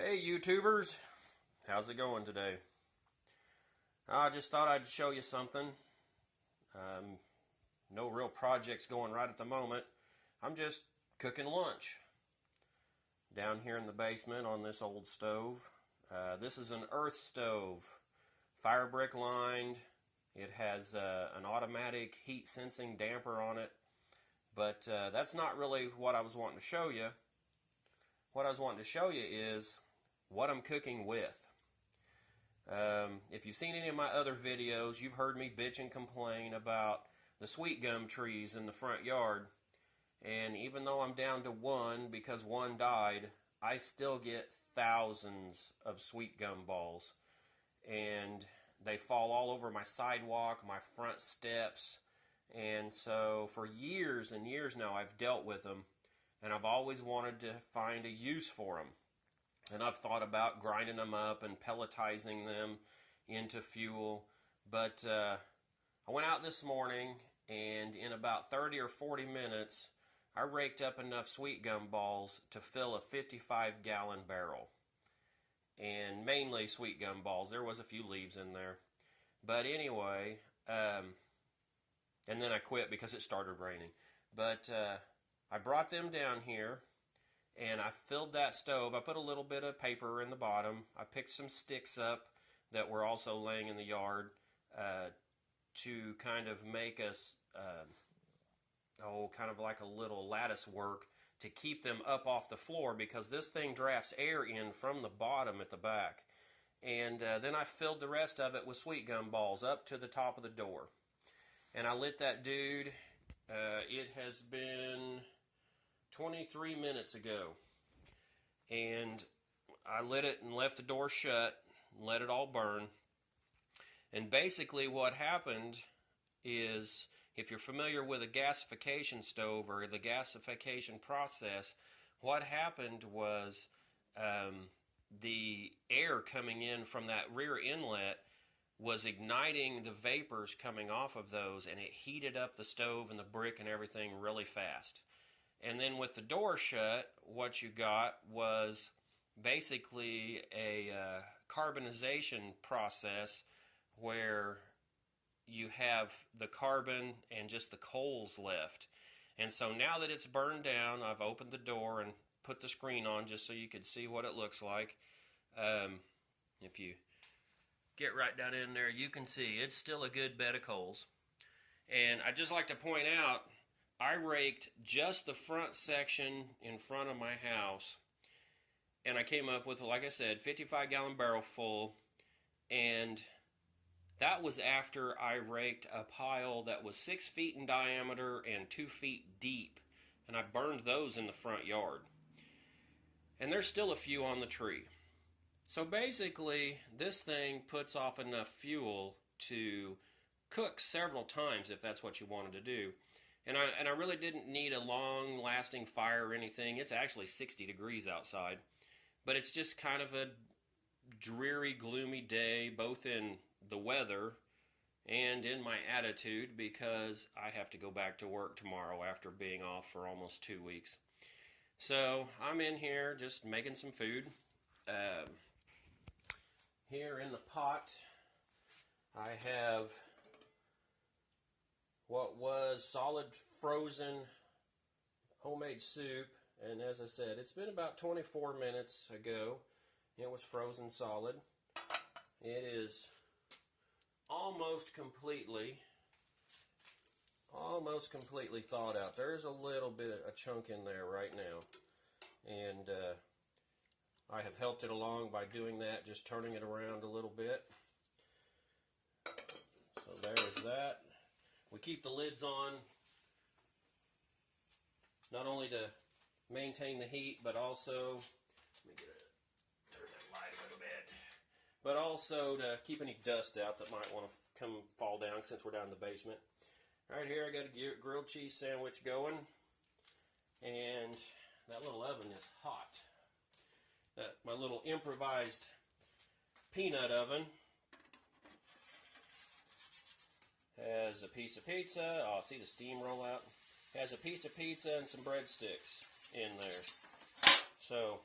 Hey YouTubers, how's it going today? I just thought I'd show you something. No real projects going right at the moment. I'm just cooking lunch down here in the basement on this old stove. This is an earth stove, fire brick lined. It has an automatic heat sensing damper on it, but that's not really what I was wanting to show you. What I was wanting to show you is what I'm cooking with. If you've seen any of my other videos, you've heard me bitch and complain about the sweet gum trees in the front yard. And even though I'm down to one because one died, I still get thousands of sweet gum balls. And they fall all over my sidewalk, my front steps. And so for years and years now, I've dealt with them. And I've always wanted to find a use for them. And I've thought about grinding them up and pelletizing them into fuel. But I went out this morning, and in about 30 or 40 minutes, I raked up enough sweet gum balls to fill a 55-gallon barrel. And mainly sweet gum balls. There was a few leaves in there. But anyway, and then I quit because it started raining. But I brought them down here, and I filled that stove. I put a little bit of paper in the bottom. I picked some sticks up that were also laying in the yard to kind of make us, kind of like a little lattice work to keep them up off the floor, because this thing drafts air in from the bottom at the back. And then I filled the rest of it with sweet gum balls up to the top of the door. And I lit that dude. It has been 23 minutes ago, and I lit it and left the door shut and let it all burn. And basically what happened is, if you're familiar with a gasification stove or the gasification process, what happened was the air coming in from that rear inlet was igniting the vapors coming off of those, and it heated up the stove and the brick and everything really fast. And then with the door shut, what you got was basically a carbonization process where you have the carbon and just the coals left. And so now that it's burned down, I've opened the door and put the screen on just so you could see what it looks like. If you get right down in there, you can see it's still a good bed of coals. And I'd just like to point out, I raked just the front section in front of my house, and I came up with, like I said, 55-gallon barrel full, and that was after I raked a pile that was 6 feet in diameter and 2 feet deep, and I burned those in the front yard. And there's still a few on the tree. So basically, this thing puts off enough fuel to cook several times if that's what you wanted to do. And I really didn't need a long-lasting fire or anything. It's actually 60 degrees outside. But it's just kind of a dreary, gloomy day, both in the weather and in my attitude, because I have to go back to work tomorrow after being off for almost 2 weeks. So I'm in here just making some food. Here in the pot, I have what was solid frozen homemade soup, and as I said, it's been about 24 minutes ago. It was frozen solid. It is almost completely thawed out. There's a little bit, a chunk in there right now, and I have helped it along by doing that, just turning it around a little bit. So there is that. We keep the lids on, not only to maintain the heat, but also, let me turn that light a little bit, but also to keep any dust out that might want to fall down since we're down in the basement. Right here I got a grilled cheese sandwich going, and that little oven is hot. My little improvised peanut oven has a piece of pizza. Oh, see the steam roll out? Has a piece of pizza and some breadsticks in there. So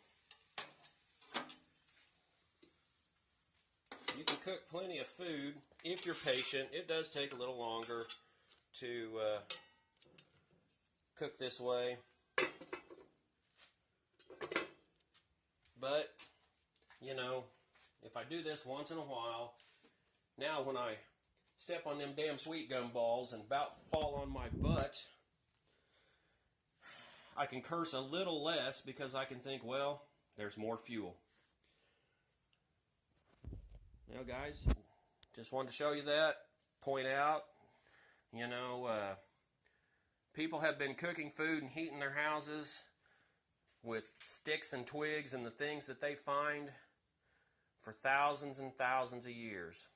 cook plenty of food if you're patient. It does take a little longer to cook this way. But, you know, if I do this once in a while, now when I step on them damn sweet gum balls and about fall on my butt, I can curse a little less because I can think, well, there's more fuel. Now, guys, just wanted to show you that, point out, you know, people have been cooking food and heating their houses with sticks and twigs and the things that they find for thousands and thousands of years.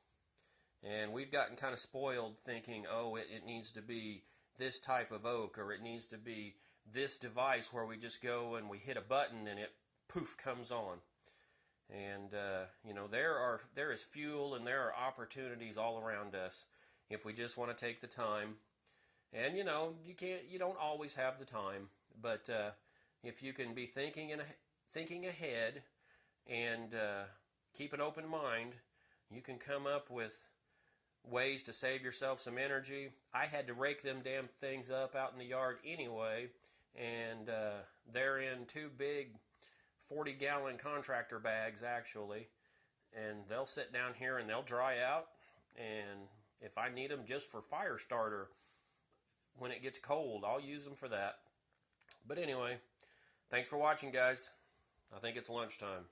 And we've gotten kind of spoiled thinking, oh, it needs to be this type of oak, or it needs to be this device where we just go and we hit a button and it poof comes on. And you know, there is fuel and there are opportunities all around us if we just want to take the time. And you know, you don't always have the time, but if you can be thinking ahead and keep an open mind, you can come up with ways to save yourself some energy. I had to rake them damn things up out in the yard anyway, and they're in 2 big 40-gallon contractor bags actually, and they'll sit down here and they'll dry out, and if I need them just for fire starter when it gets cold, I'll use them for that. But anyway, thanks for watching, guys. I think it's lunchtime.